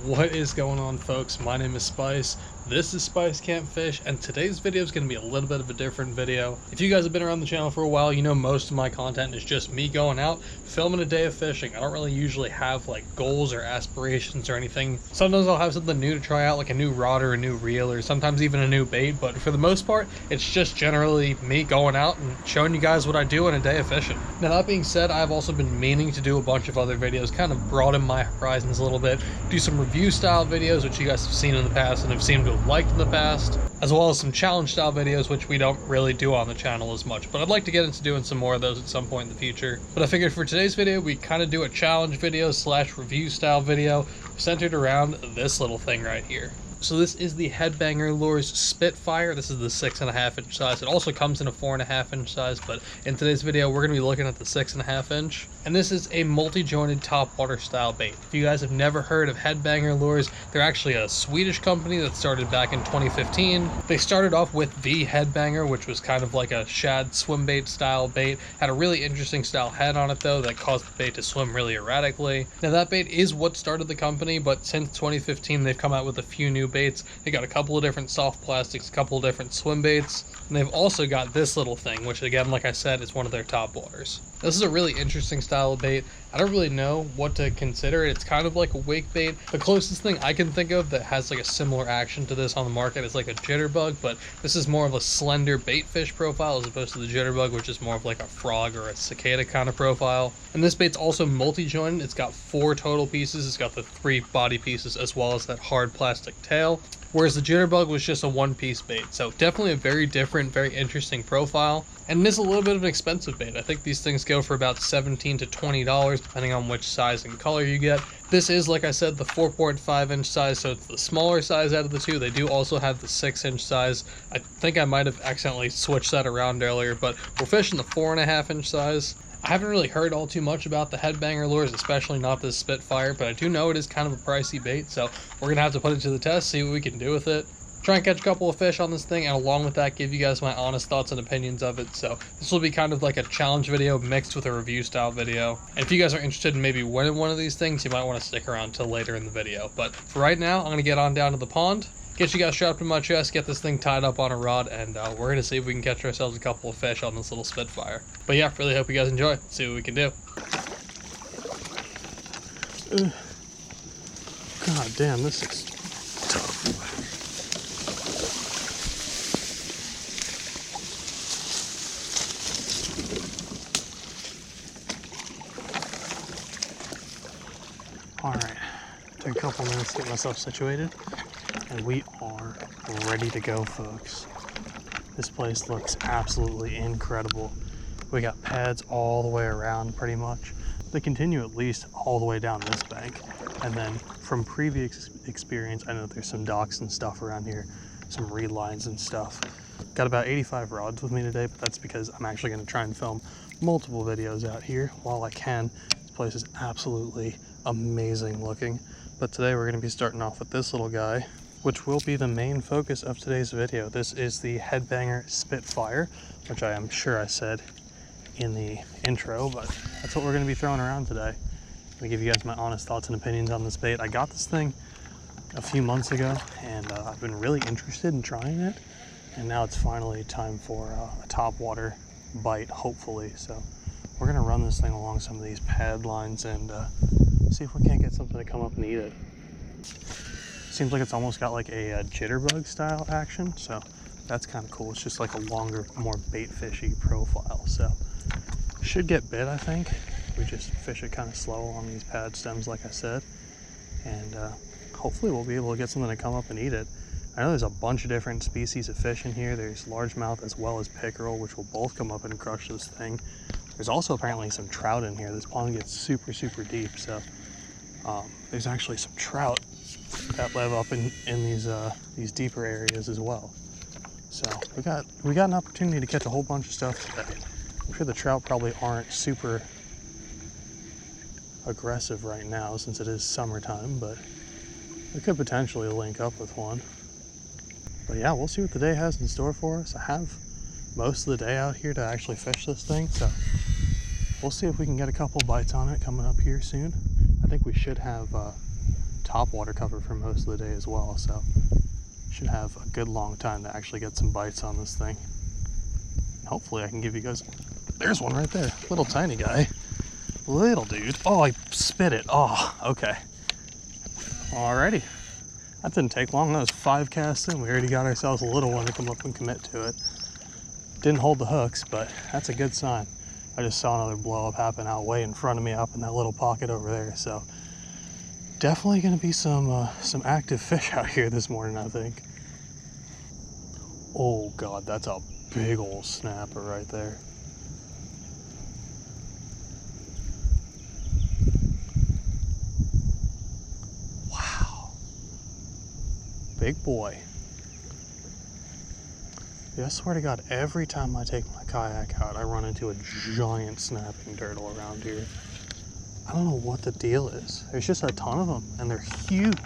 What is going on, folks? My name is Spice. This is Spice Can't Fish, and today's video is going to be a little bit of a different video. If you guys have been around the channel for a while, you know most of my content is just me going out, filming a day of fishing. I don't really usually have like goals or aspirations or anything. Sometimes I'll have something new to try out, like a new rod or a new reel, or sometimes even a new bait, but for the most part, it's just generally me going out and showing you guys what I do in a day of fishing. Now, that being said, I've also been meaning to do a bunch of other videos, kind of broaden my horizons a little bit, do some review style videos, which you guys have seen in the past and have seemed to have liked in the past, as well as some challenge style videos, which we don't really do on the channel as much, but I'd like to get into doing some more of those at some point in the future. But I figured for today's video, we kind of do a challenge video slash review style video centered around this little thing right here. So this is the Headbanger Lures Spitfire. This is the 6.5 inch size. It also comes in a 4.5 inch size, but in today's video, we're gonna be looking at the 6.5 inch. And this is a multi-jointed topwater style bait. If you guys have never heard of Headbanger Lures, they're actually a Swedish company that started back in 2015. They started off with the Headbanger, which was kind of like a shad swim bait style bait. Had a really interesting style head on it though that caused the bait to swim really erratically. Now that bait is what started the company, but since 2015, they've come out with a few new baits. They got a couple of different soft plastics, a couple of different swim baits, and they've also got this little thing, which again, like I said, is one of their top waters. This is a really interesting style of bait. I don't really know what to consider it. It's kind of like a wake bait. The closest thing I can think of that has like a similar action to this on the market is like a jitterbug, but this is more of a slender bait fish profile as opposed to the jitterbug, which is more of like a frog or a cicada kind of profile. And this bait's also multi-jointed. It's got 4 total pieces. It's got the 3 body pieces as well as that hard plastic tail, whereas the jitterbug was just a 1-piece bait. So definitely a very different, very interesting profile. And it is a little bit of an expensive bait. I think these things go for about $17 to $20, depending on which size and color you get. This is, like I said, the 4.5 inch size, so it's the smaller size out of the two. They do also have the 6 inch size. I think I might have accidentally switched that around earlier, but we're fishing the 4.5 inch size. I haven't really heard all too much about the Headbanger Lures, especially not this Spitfire, but I do know it is kind of a pricey bait, so we're going to have to put it to the test, see what we can do with it. Try and catch a couple of fish on this thing, and along with that, give you guys my honest thoughts and opinions of it. So this will be kind of like a challenge video mixed with a review style video. And if you guys are interested in maybe winning one of these things, you might want to stick around till later in the video. But for right now, I'm going to get on down to the pond, get you guys strapped in my chest, get this thing tied up on a rod, and we're going to see if we can catch ourselves a couple of fish on this little Spitfire. But yeah, really hope you guys enjoy. Let's see what we can do. God damn, this is tough. Alright, took a couple minutes to get myself situated, and we are ready to go, folks. This place looks absolutely incredible. We got pads all the way around pretty much. They continue at least all the way down this bank, and then from previous experience, I know there's some docks and stuff around here, some reed lines and stuff. Got about 85 rods with me today, but that's because I'm actually going to try and film multiple videos out here while I can. This place is absolutely amazing looking, but today we're going to be starting off with this little guy, which will be the main focus of today's video. This is the Headbanger Spitfire, which I am sure I said in the intro, but that's what we're going to be throwing around today. I'm going to give you guys my honest thoughts and opinions on this bait. I got this thing a few months ago, and I've been really interested in trying it, and now it's finally time for a topwater bite, hopefully. So we're going to run this thing along some of these pad lines and see if we can't get something to come up and eat it. Seems like it's almost got like a jitterbug style action, so that's kind of cool. It's just like a longer, more bait fishy profile, so should get bit, I think. We just fish it kind of slow along these pad stems, like I said, and hopefully we'll be able to get something to come up and eat it. I know there's a bunch of different species of fish in here. There's largemouth as well as pickerel, which will both come up and crush this thing. There's also apparently some trout in here. This pond gets super, super deep, so there's actually some trout that live up in these deeper areas as well. So we got an opportunity to catch a whole bunch of stuff today. I'm sure the trout probably aren't super aggressive right now since it is summertime, but we could potentially link up with one. But yeah, we'll see what the day has in store for us. I have most of the day out here to actually fish this thing, so we'll see if we can get a couple bites on it coming up here soon. I think we should have top water cover for most of the day as well, so should have a good long time to actually get some bites on this thing. Hopefully I can give you guys, there's one right there, little tiny guy, little dude. Oh, I spit it. Oh, okay. Alrighty, that didn't take long. That was 5 casts in. We already got ourselves a little one to come up and commit to it. Didn't hold the hooks, but that's a good sign. I just saw another blow up happen out way in front of me up in that little pocket over there. So definitely going to be some active fish out here this morning, I think. Oh God, that's a big old snapper right there. Wow. Big boy. Yeah, I swear to God, every time I take my kayak out, I run into a giant snapping turtle around here. I don't know what the deal is. There's just a ton of them, and they're huge.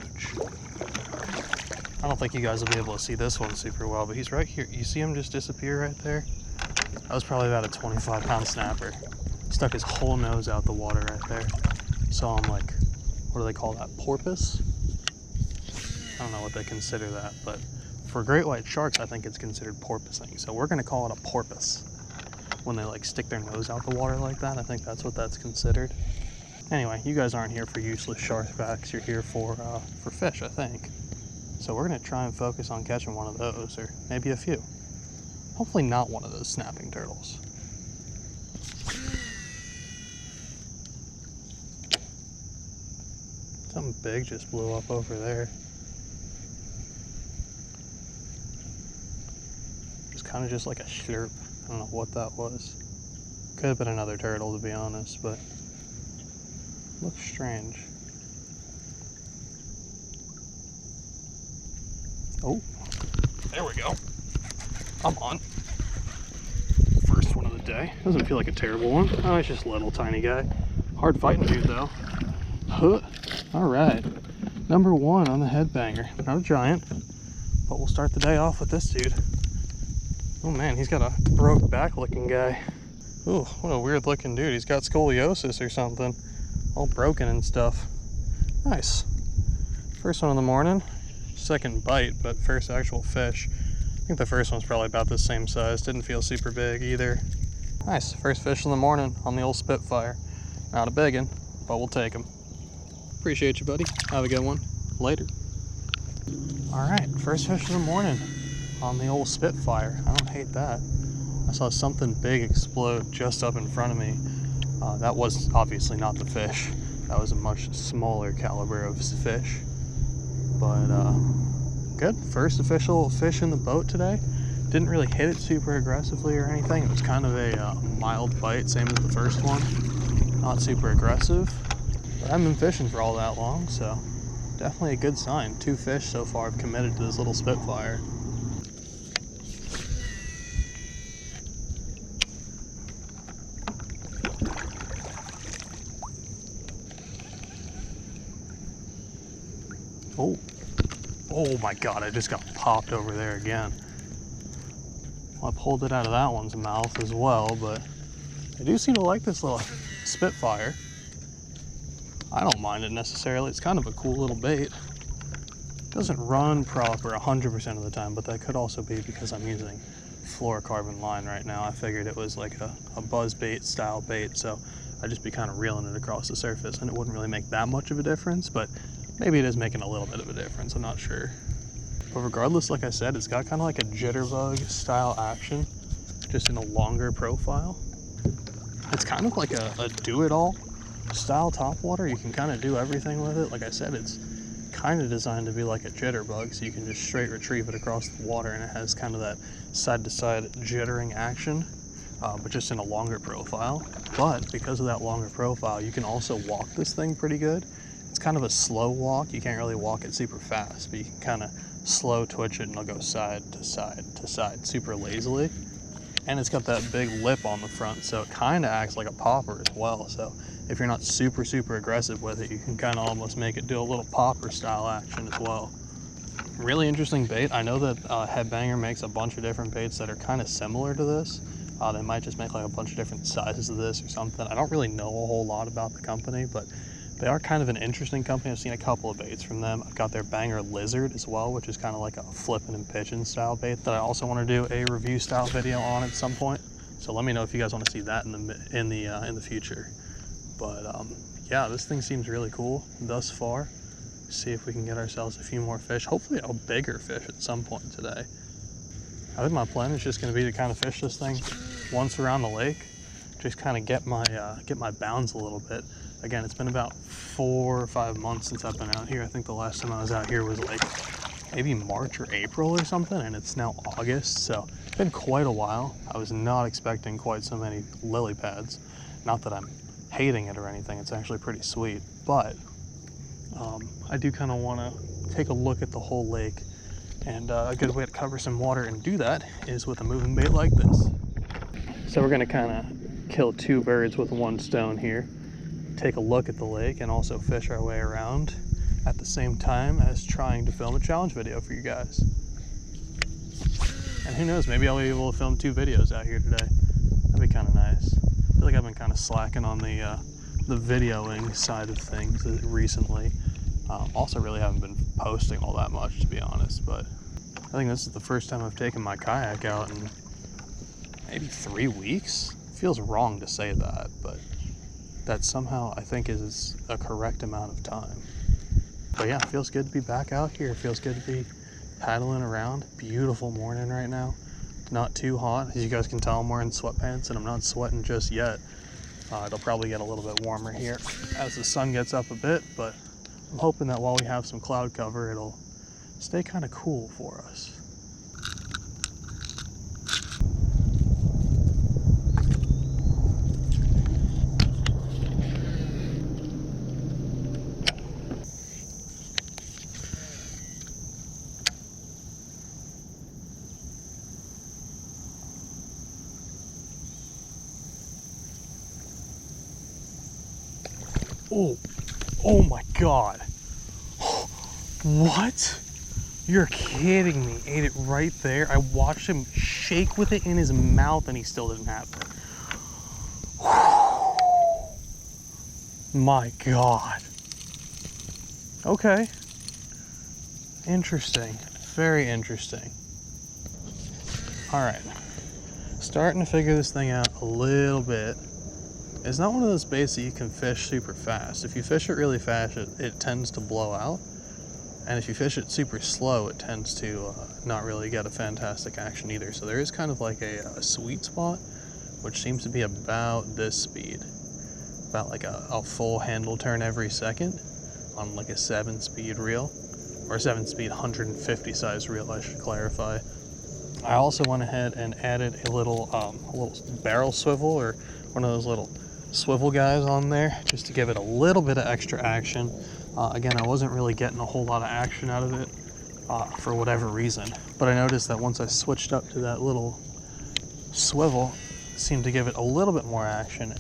I don't think you guys will be able to see this one super well, but he's right here. You see him just disappear right there? That was probably about a 25-pound snapper. He stuck his whole nose out the water right there. Saw him like, what do they call that, porpoise? I don't know what they consider that, but for great white sharks, I think it's considered porpoising. So we're gonna call it a porpoise. When they like stick their nose out the water like that, I think that's what that's considered. Anyway, you guys aren't here for useless shark facts. You're here for fish, I think. So we're gonna try and focus on catching one of those, or maybe a few. Hopefully not one of those snapping turtles. Something big just blew up over there. Kind of just like a slurp. I don't know what that was. Could have been another turtle, to be honest, but looks strange. Oh, there we go. I'm on. First one of the day. Doesn't feel like a terrible one. Oh, it's just a little tiny guy. Hard fighting dude though. Huh. All right. Number 1 on the Headbanger. Not a giant, but we'll start the day off with this dude. Oh man, he's got a broke back looking guy. Ooh, what a weird looking dude. He's got scoliosis or something. All broken and stuff. Nice. First one in the morning. Second bite, but first actual fish. I think the first one's probably about the same size. Didn't feel super big either. Nice, first fish in the morning on the old Spitfire. Not a big one, but we'll take him. Appreciate you, buddy. Have a good one. Later. All right, first fish of the morning on the old Spitfire. I don't hate that. I saw something big explode just up in front of me. That was obviously not the fish. That was a much smaller caliber of fish. But good. First official fish in the boat today. Didn't really hit it super aggressively or anything. It was kind of a mild bite, same as the first one. Not super aggressive. But I haven't been fishing for all that long, so definitely a good sign. 2 fish so far have committed to this little Spitfire. Oh my God, I just got popped over there again. Well, I pulled it out of that one's mouth as well, but I do seem to like this little Spitfire. I don't mind it necessarily. It's kind of a cool little bait. Doesn't run proper 100% of the time, but that could also be because I'm using fluorocarbon line right now. I figured it was like a buzz bait style bait, so I'd just be kind of reeling it across the surface and it wouldn't really make that much of a difference, but maybe it is making a little bit of a difference, I'm not sure. But regardless, like I said, it's got kind of like a jitterbug style action, just in a longer profile. It's kind of like a do-it-all style topwater. You can kind of do everything with it. Like I said, it's kind of designed to be like a jitterbug, so you can just straight retrieve it across the water, and it has kind of that side-to-side jittering action, but just in a longer profile. But because of that longer profile, you can also walk this thing pretty good. It's kind of a slow walk. You can't really walk it super fast, but you can kind of slow twitch it and it'll go side to side to side super lazily. And it's got that big lip on the front, so it kind of acts like a popper as well. So if you're not super aggressive with it, you can kind of almost make it do a little popper style action as well. Really interesting bait. I know that Headbanger makes a bunch of different baits that are kind of similar to this. They might just make like a bunch of different sizes of this or something. I don't really know a whole lot about the company, but They are kind of an interesting company. I've seen a couple of baits from them. I've got their Banger Lizard as well, which is kind of like a flipping and pitching style bait that I also want to do a review style video on at some point. So let me know if you guys want to see that in the future. But yeah, this thing seems really cool thus far. See if we can get ourselves a few more fish. Hopefully a bigger fish at some point today. I think my plan is just going to be to kind of fish this thing once around the lake, just kind of get my bounds a little bit. Again, it's been about 4 or 5 months since I've been out here. I think the last time I was out here was like maybe March or April or something, and it's now August, so it's been quite a while. I was not expecting quite so many lily pads. Not that I'm hating it or anything, it's actually pretty sweet, but I do kind of want to take a look at the whole lake, and a good way to cover some water and do that is with a moving bait like this. So we're going to kind of kill 2 birds with 1 stone here. Take a look at the lake and also fish our way around at the same time as trying to film a challenge video for you guys. And who knows, maybe I'll be able to film 2 videos out here today. That'd be kind of nice. I feel like I've been kind of slacking on the videoing side of things recently. Also really haven't been posting all that much, to be honest, but I think this is the first time I've taken my kayak out in maybe 3 weeks. Feels wrong to say that, but that somehow I think is a correct amount of time. But yeah, it feels good to be back out here. It feels good to be paddling around. Beautiful morning right now. Not too hot. As you guys can tell, I'm wearing sweatpants and I'm not sweating just yet. It'll probably get a little bit warmer here as the sun gets up a bit, but I'm hoping that while we have some cloud cover, it'll stay kind of cool for us. Oh my God. What? You're kidding me. Ate it right there. I watched him shake with it in his mouth and he still didn't have it. My God. Okay. Interesting. Very interesting. All right. Starting to figure this thing out a little bit. It's not one of those baits that you can fish super fast. If you fish it really fast, it tends to blow out. And if you fish it super slow, it tends to not really get a fantastic action either. So there is kind of like a sweet spot, which seems to be about this speed. About like a full handle turn every second on like a 7-speed reel. Or 7-speed 150 size reel, I should clarify. I also went ahead and added a little barrel swivel, or one of those little swivel guys on there, just to give it a little bit of extra action. Again, I wasn't really getting a whole lot of action out of it for whatever reason, but I noticed that once I switched up to that little swivel, it seemed to give it a little bit more action.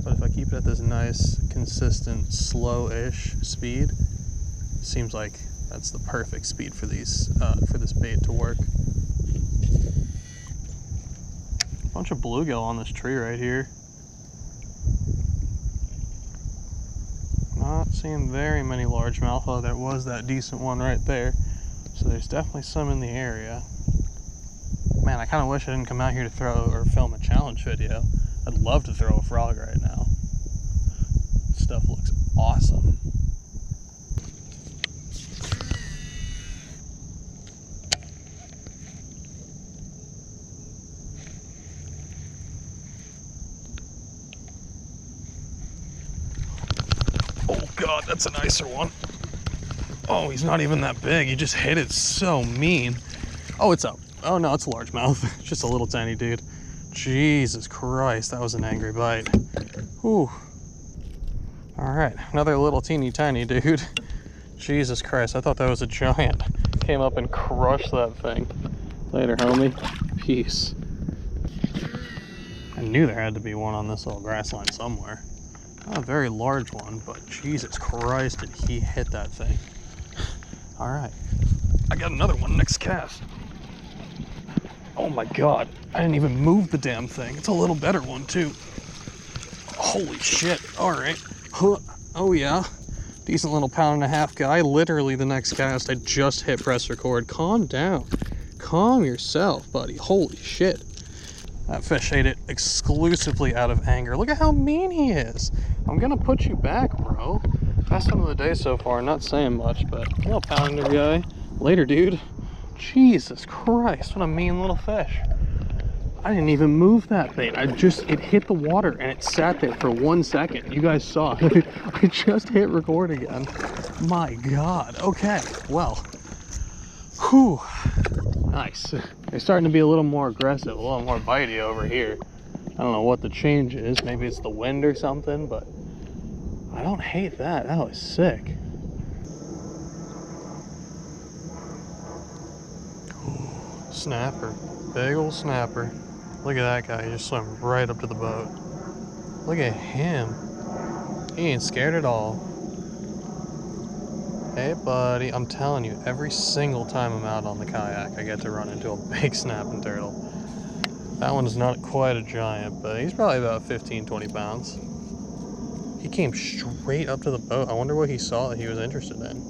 But if I keep it at this nice, consistent, slow-ish speed, it seems like that's the perfect speed for this bait to work. Bunch of bluegill on this tree right here. Not seeing very many largemouth, although there was that decent one right there. So there's definitely some in the area. Man, I kind of wish I didn't come out here to throw or film a challenge video. I'd love to throw a frog right now. This stuff looks awesome. Oh God, that's a nicer one. Oh, he's not even that big. He just hit it so mean. Oh, it's up. Oh no, it's a largemouth. Just a little tiny dude. Jesus Christ, that was an angry bite. Whew. All right, another little teeny tiny dude. Jesus Christ, I thought that was a giant. Came up and crushed that thing. Later, homie. Peace. I knew there had to be one on this little grass line somewhere. Not a very large one, but Jesus Christ, did he hit that thing. All right, I got another one next cast. Oh my God, I didn't even move the damn thing. It's a little better one too. Holy shit, all right. Oh yeah, decent little 1.5 pound guy. Literally the next cast I just hit press record. Calm down, calm yourself, buddy. Holy shit, that fish ate it exclusively out of anger. Look at how mean he is. I'm gonna put you back, bro. Best one of the day so far. Not saying much, but little pounder guy. Later, dude. Jesus Christ, what a mean little fish. I didn't even move that bait. It hit the water and it sat there for 1 second. You guys saw. I just hit record again. My God. Okay, well. Whew. Nice. They're starting to be a little more aggressive, a little more bitey over here. I don't know what the change is. Maybe it's the wind or something, but I don't hate that. That was sick. Ooh, snapper. Big old snapper. Look at that guy. He just swam right up to the boat. Look at him. He ain't scared at all. Hey, buddy. I'm telling you, every single time I'm out on the kayak, I get to run into a big snapping turtle. That one's not quite a giant, but he's probably about 15, 20 pounds. He came straight up to the boat. I wonder what he saw that he was interested in.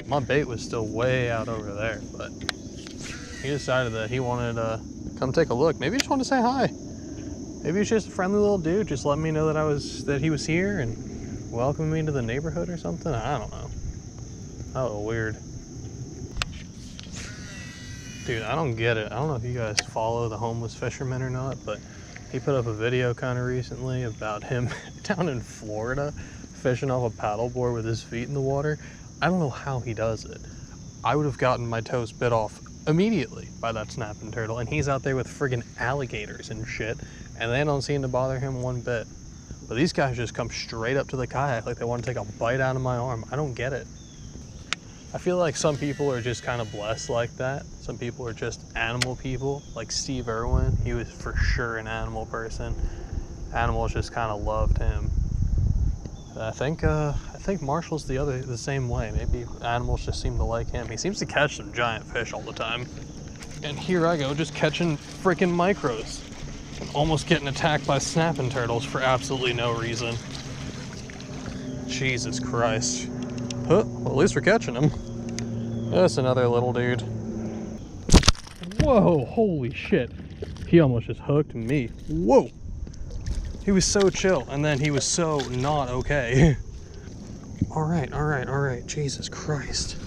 My bait was still way out over there, but he decided that he wanted to come take a look. Maybe he just wanted to say hi. Maybe he's just a friendly little dude, just letting me know that he was here and welcoming me to the neighborhood or something. I don't know. That was weird. Dude, I don't get it. I don't know if you guys follow the homeless fisherman or not, but he put up a video kind of recently about him down in Florida fishing off a paddleboard with his feet in the water. I don't know how he does it. I would have gotten my toes bit off immediately by that snapping turtle, and he's out there with friggin' alligators and shit, and they don't seem to bother him one bit. But these guys just come straight up to the kayak like they want to take a bite out of my arm. I don't get it. I feel like some people are just kind of blessed like that. Some people are just animal people, like Steve Irwin. He was for sure an animal person. Animals just kind of loved him. I think Marshall's the same way. Maybe animals just seem to like him. He seems to catch some giant fish all the time. And here I go, just catching freaking micros. And almost getting attacked by snapping turtles for absolutely no reason. Jesus Christ. Huh, well, at least we're catching him. That's another little dude. Whoa, holy shit. He almost just hooked me. Whoa. He was so chill, and then he was so not okay. All right. Jesus Christ.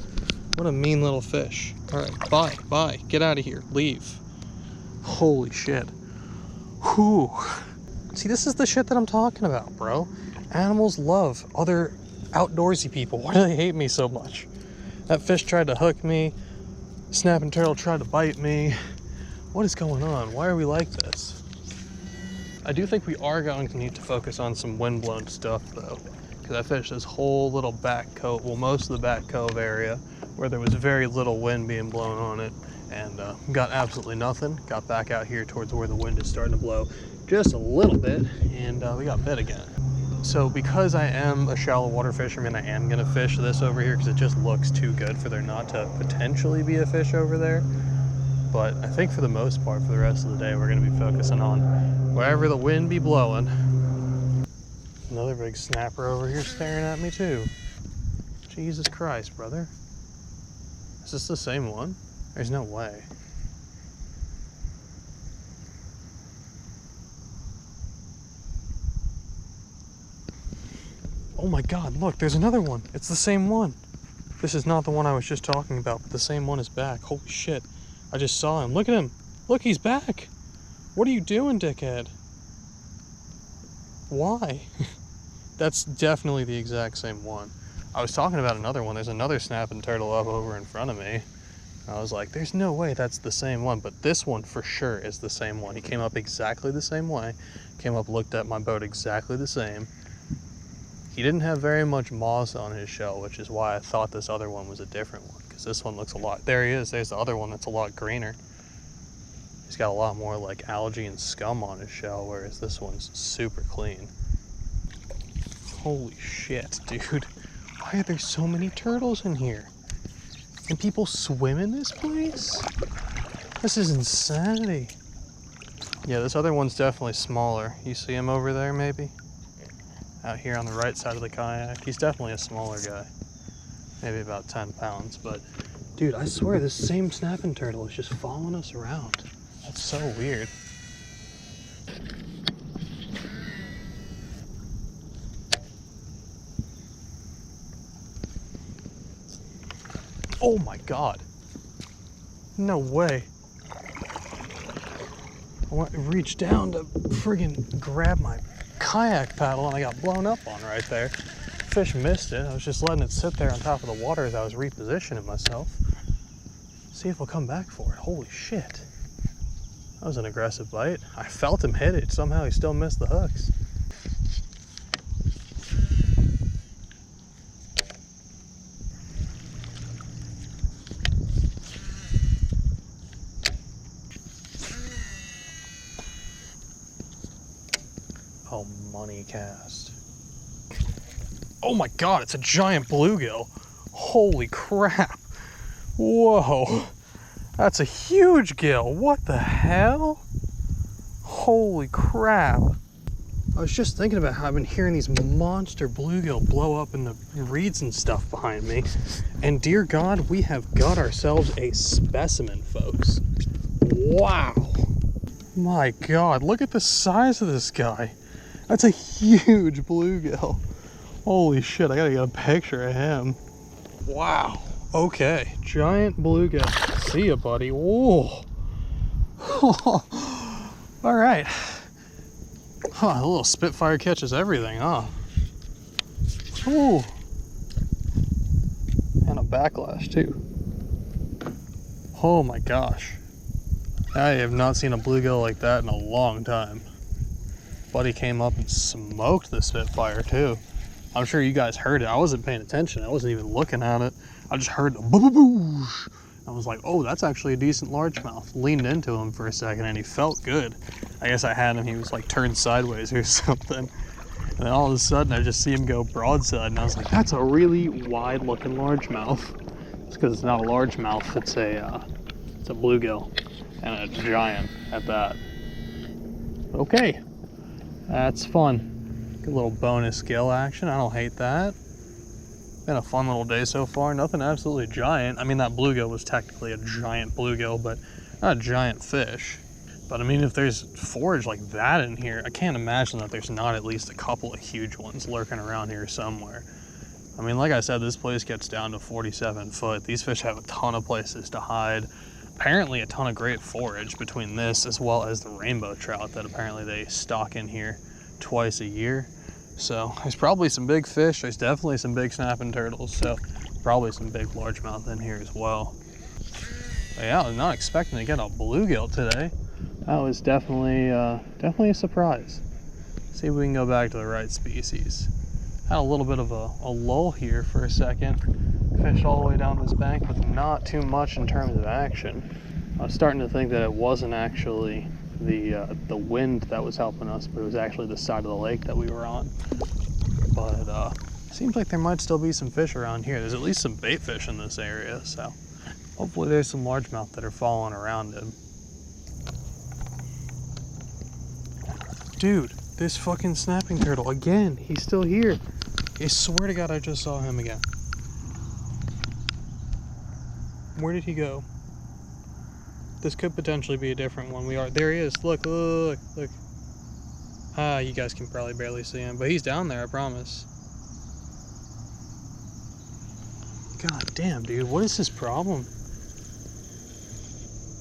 What a mean little fish. All right, bye. Get out of here. Leave. Holy shit. Whew. See, this is the shit that I'm talking about, bro. Animals love other outdoorsy people. Why do they hate me so much? That fish tried to hook me. Snapping turtle tried to bite me. What is going on? Why are we like this? I do think we are going to need to focus on some windblown stuff though, because I fished this whole little back cove, well, most of the back cove area where there was very little wind being blown on it, and got absolutely nothing. Got back out here towards where the wind is starting to blow just a little bit, and we got bit again. So because I am a shallow water fisherman, I am gonna fish this over here because it just looks too good for there not to potentially be a fish over there. But I think for the most part, for the rest of the day, we're gonna be focusing on wherever the wind be blowing. Another big snapper over here staring at me too. Jesus Christ, brother. Is this the same one? There's no way. Oh my God, look, there's another one. It's the same one. This is not the one I was just talking about, but the same one is back. Holy shit. I just saw him. Look at him. Look, he's back. What are you doing, dickhead? Why? That's definitely the exact same one. I was talking about another one. There's another snapping turtle up over in front of me. I was like, there's no way that's the same one, but this one for sure is the same one. He came up exactly the same way. Came up, looked at my boat exactly the same. He didn't have very much moss on his shell, which is why I thought this other one was a different one, because this one looks a lot, there he is, there's the other one that's a lot greener. He's got a lot more like algae and scum on his shell, whereas this one's super clean. Holy shit, dude. Why are there so many turtles in here? Can people swim in this place? This is insanity. Yeah, this other one's definitely smaller. You see him over there, maybe? out here on the right side of the kayak. He's definitely a smaller guy, maybe about 10 pounds, but dude, I swear this same snapping turtle is just following us around. That's so weird. Oh my God. No way. I reached down to friggin' grab my kayak paddle and I got blown up on right there. Fish missed it. I was just letting it sit there on top of the water as I was repositioning myself. See if he'll come back for it. Holy shit. That was an aggressive bite. I felt him hit it. Somehow he still missed the hooks. Oh, money cast. Oh my God, it's a giant bluegill. Holy crap. Whoa. That's a huge gill. What the hell? Holy crap. I was just thinking about how I've been hearing these monster bluegill blow up in the reeds and stuff behind me. And dear God, we have got ourselves a specimen, folks. Wow. My God, look at the size of this guy. That's a huge bluegill. Holy shit, I gotta get a picture of him. Wow. Okay, giant bluegill. See ya, buddy. Whoa. All right. Huh, a little Spitfire catches everything, huh? Ooh. And a backlash, too. Oh my gosh. I have not seen a bluegill like that in a long time. Buddy came up and smoked the Spitfire too. I'm sure you guys heard it. I wasn't paying attention. I wasn't even looking at it. I just heard the boo-boo-boosh. I was like, oh, that's actually a decent largemouth. Leaned into him for a second and he felt good. I guess I had him, he was like turned sideways or something. And then all of a sudden I just see him go broadside and I was like, that's a really wide looking largemouth. It's because it's not a largemouth, it's a bluegill. And a giant at that. Okay. That's fun. Good little bonus gill action. I don't hate that. Been a fun little day so far. Nothing absolutely giant. I mean, that bluegill was technically a giant bluegill, but not a giant fish. But I mean, if there's forage like that in here, I can't imagine that there's not at least a couple of huge ones lurking around here somewhere. I mean, like I said, this place gets down to 47 foot. These fish have a ton of places to hide. Apparently a ton of great forage between this as well as the rainbow trout that apparently they stock in here twice a year. So there's probably some big fish. There's definitely some big snapping turtles. So probably some big largemouth in here as well. But yeah, I was not expecting to get a bluegill today. That was definitely a surprise. See if we can go back to the right species. Had a little bit of a lull here for a second. Fished all the way down this bank with not too much in terms of action. I was starting to think that it wasn't actually the wind that was helping us, but it was actually the side of the lake that we were on. But seems like there might still be some fish around here. There's at least some bait fish in this area, so hopefully there's some largemouth that are following around him. Dude, this fucking snapping turtle, again, he's still here. I swear to God I just saw him again. Where did he go? This could potentially be a different one. There he is. Look, look, look. Ah, you guys can probably barely see him, but he's down there, I promise. God damn, dude, what is his problem?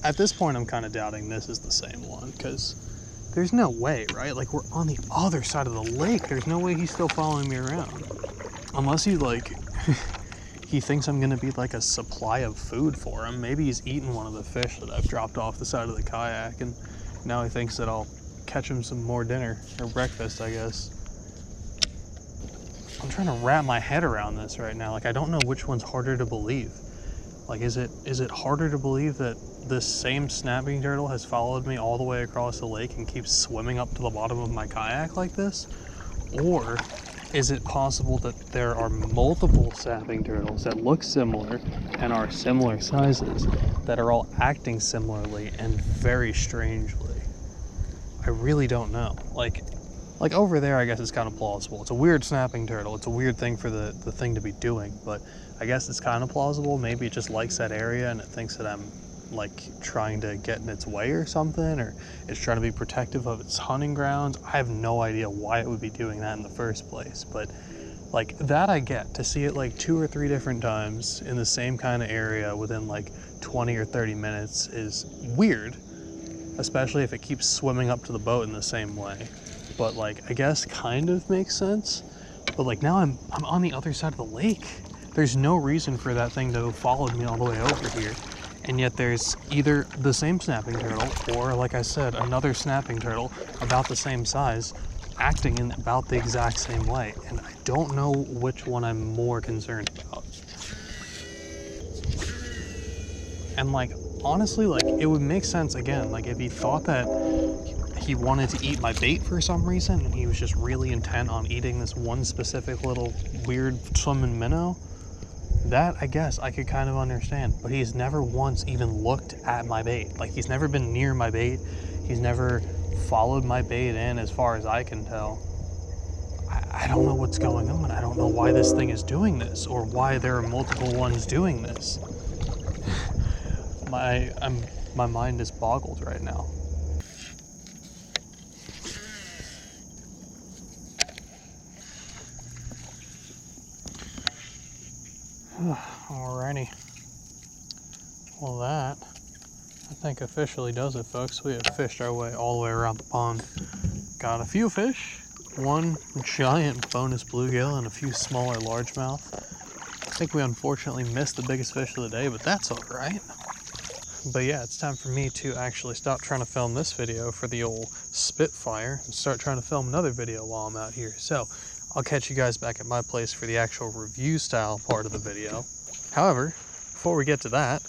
At this point, I'm kind of doubting this is the same one, because there's no way, right? Like, we're on the other side of the lake. There's no way he's still following me around. Unless he, like... he thinks I'm gonna be like a supply of food for him. Maybe he's eaten one of the fish that I've dropped off the side of the kayak, and now he thinks that I'll catch him some more dinner, or breakfast, I guess. I'm trying to wrap my head around this right now. Like, I don't know which one's harder to believe. Like, is it harder to believe that this same snapping turtle has followed me all the way across the lake and keeps swimming up to the bottom of my kayak like this? Or is it possible that there are multiple snapping turtles that look similar and are similar sizes that are all acting similarly and very strangely? I really don't know. Like, Like over there, I guess it's kind of plausible. It's a weird snapping turtle. It's a weird thing for the thing to be doing, but I guess it's kind of plausible. Maybe it just likes that area and it thinks that I'm like trying to get in its way or something, or it's trying to be protective of its hunting grounds. I have no idea why it would be doing that in the first place, but like that I get. To see it like 2 or 3 different times in the same kind of area within like 20 or 30 minutes is weird, especially if it keeps swimming up to the boat in the same way. But like, I guess kind of makes sense. But like now I'm on the other side of the lake. There's no reason for that thing to have followed me all the way over here. And yet there's either the same snapping turtle or, like I said, another snapping turtle about the same size acting in about the exact same way. And I don't know which one I'm more concerned about. And like, honestly, like it would make sense again, like if he thought that he wanted to eat my bait for some reason and he was just really intent on eating this one specific little weird swimming minnow, that I guess I could kind of understand. But he's never once even looked at my bait. Like he's never been near my bait. He's never followed my bait in, as far as I can tell. I don't know what's going on. I don't know why this thing is doing this, or why there are multiple ones doing this. My mind is boggled right now. Alrighty. Well, that I think officially does it, folks. We have fished our way all the way around the pond. Got a few fish, one giant bonus bluegill and a few smaller largemouth. I think we unfortunately missed the biggest fish of the day, but that's alright. But yeah, it's time for me to actually stop trying to film this video for the old Spitfire and start trying to film another video while I'm out here. So I'll catch you guys back at my place for the actual review style part of the video. However, before we get to that,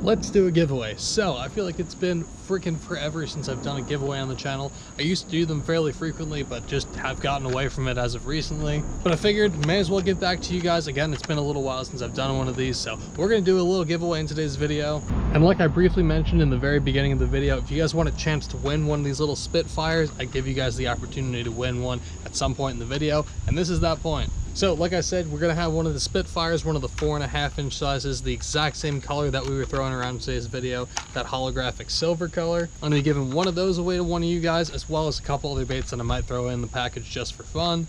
let's do a giveaway. So I feel like it's been freaking forever since I've done a giveaway on the channel. I used to do them fairly frequently, but just have gotten away from it as of recently. But I figured may as well give back to you guys. Again, it's been a little while since I've done one of these, so we're gonna do a little giveaway in today's video. And like I briefly mentioned in the very beginning of the video, if you guys want a chance to win one of these little Spitfires, I give you guys the opportunity to win one at some point in the video, and this is that point. So like I said, we're gonna have one of the Spitfires, one of the 4.5-inch sizes, the exact same color that we were throwing around in today's video, that holographic silver color. I'm gonna be giving one of those away to one of you guys, as well as a couple other baits that I might throw in the package just for fun.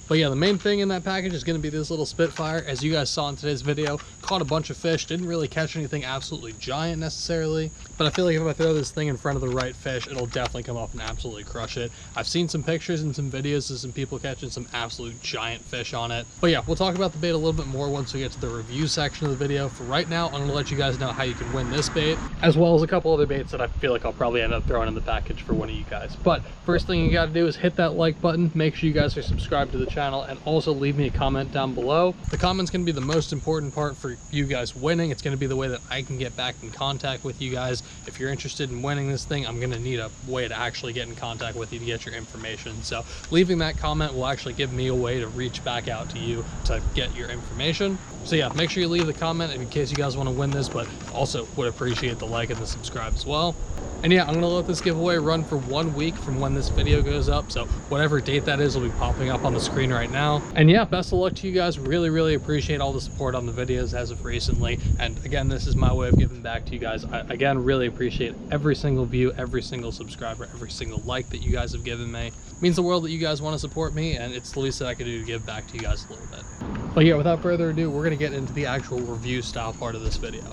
But yeah, the main thing in that package is going to be this little Spitfire. As you guys saw in today's video, caught a bunch of fish, didn't really catch anything absolutely giant necessarily, but I feel like if I throw this thing in front of the right fish, it'll definitely come up and absolutely crush it. I've seen some pictures and some videos of some people catching some absolute giant fish on it. But yeah, we'll talk about the bait a little bit more once we get to the review section of the video. For right now, I'm going to let you guys know how you can win this bait, as well as a couple other baits that I feel like I'll probably end up throwing in the package for one of you guys. But first thing you got to do is hit that like button, make sure you guys are subscribed to the channel, and also leave me a comment down below. The comment's going to be the most important part for you guys winning. It's going to be the way that I can get back in contact with you guys. If you're interested in winning this thing, I'm going to need a way to actually get in contact with you to get your information. So leaving that comment will actually give me a way to reach back out to you to get your information. So yeah, make sure you leave the comment in case you guys want to win this, but also would appreciate the like and the subscribe as well. And yeah, I'm going to let this giveaway run for 1 week from when this video goes up. So whatever date that is will be popping up on the screen right now. And yeah, best of luck to you guys. Really appreciate all the support on the videos as of recently. And again, this is my way of giving back to you guys. I again really appreciate every single view, every single subscriber, every single like that you guys have given me. It means the world that you guys want to support me, and it's the least that I can do to give back to you guys a little bit. But yeah, without further ado, we're going to get into the actual review style part of this video.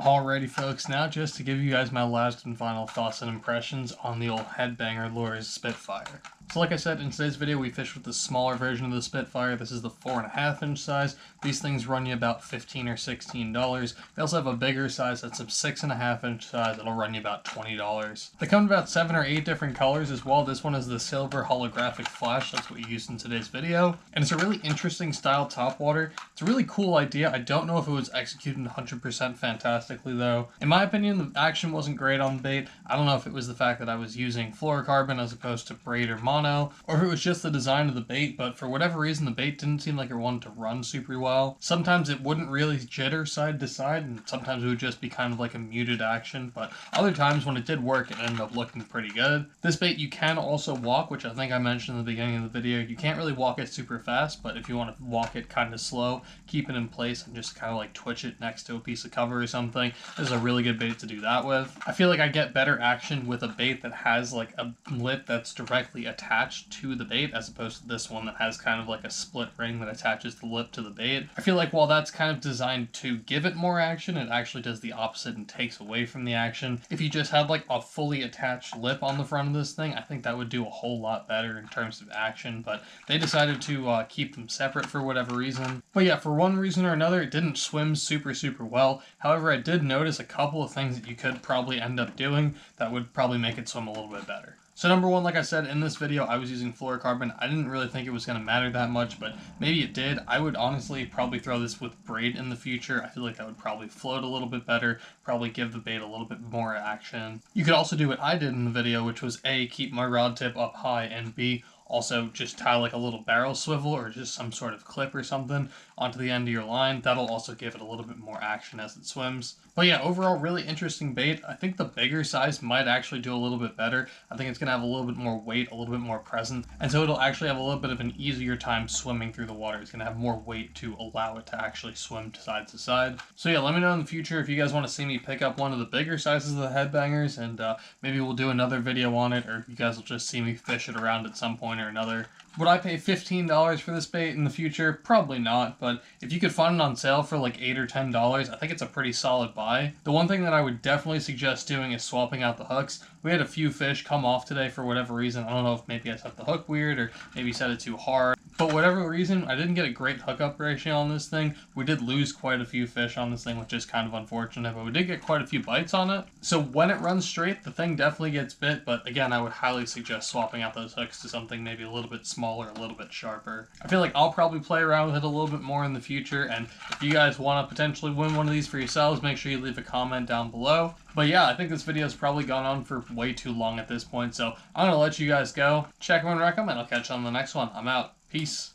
Alrighty folks, now just to give you guys my last and final thoughts and impressions on the old Headbanger Lures Spitfire. So like I said, in today's video we fished with the smaller version of the Spitfire. This is the 4.5-inch size. These things run you about $15 or $16. They also have a bigger size that's a 6.5-inch size. It'll run you about $20. They come in about 7 or 8 different colors as well. This one is the silver holographic flash. That's what we used in today's video. And it's a really interesting style topwater. It's a really cool idea. I don't know if it was executed 100% fantastically though. In my opinion, the action wasn't great on the bait. I don't know if it was the fact that I was using fluorocarbon as opposed to braid or mono mono, or if it was just the design of the bait, but for whatever reason the bait didn't seem like it wanted to run super well. Sometimes it wouldn't really jitter side to side, and sometimes it would just be kind of like a muted action, but other times when it did work it ended up looking pretty good. This bait you can also walk, which I think I mentioned in the beginning of the video. You can't really walk it super fast, but if you want to walk it kind of slow, keep it in place and just kind of like twitch it next to a piece of cover or something, this is a really good bait to do that with. I feel like I get better action with a bait that has like a lip that's directly attached to the bait as opposed to this one that has kind of like a split ring that attaches the lip to the bait. I feel like while that's kind of designed to give it more action, it actually does the opposite and takes away from the action. If you just had like a fully attached lip on the front of this thing, I think that would do a whole lot better in terms of action, but they decided to keep them separate for whatever reason. But yeah, for one reason or another, it didn't swim super well. However, I did notice a couple of things that you could probably end up doing that would probably make it swim a little bit better. So number one, like I said, in this video, I was using fluorocarbon. I didn't really think it was going to matter that much, but maybe it did. I would honestly probably throw this with braid in the future. I feel like that would probably float a little bit better, probably give the bait a little bit more action. You could also do what I did in the video, which was A, keep my rod tip up high, and B, also just tie like a little barrel swivel or just some sort of clip or something onto the end of your line. That'll also give it a little bit more action as it swims. But yeah, overall really interesting bait. I think the bigger size might actually do a little bit better. I think it's going to have a little bit more weight, a little bit more presence, and so it'll actually have a little bit of an easier time swimming through the water. It's going to have more weight to allow it to actually swim to side. So yeah, let me know in the future if you guys want to see me pick up one of the bigger sizes of the headbangers, and maybe we'll do another video on it, or if you guys will just see me fish it around at some point or another. Would I pay $15 for this bait in the future? Probably not, but if you could find it on sale for like $8 or $10, I think it's a pretty solid buy. The one thing that I would definitely suggest doing is swapping out the hooks. We had a few fish come off today for whatever reason. I don't know if maybe I set the hook weird or maybe set it too hard. But whatever reason, I didn't get a great hookup ratio on this thing. We did lose quite a few fish on this thing, which is kind of unfortunate, but we did get quite a few bites on it. So when it runs straight, the thing definitely gets bit, but again, I would highly suggest swapping out those hooks to something maybe a little bit smaller, a little bit sharper. I feel like I'll probably play around with it a little bit more in the future, and if you guys want to potentially win one of these for yourselves, make sure you leave a comment down below. But yeah, I think this video has probably gone on for way too long at this point, so I'm going to let you guys go. Check and wreck them, and I'll catch you on the next one. I'm out. Peace.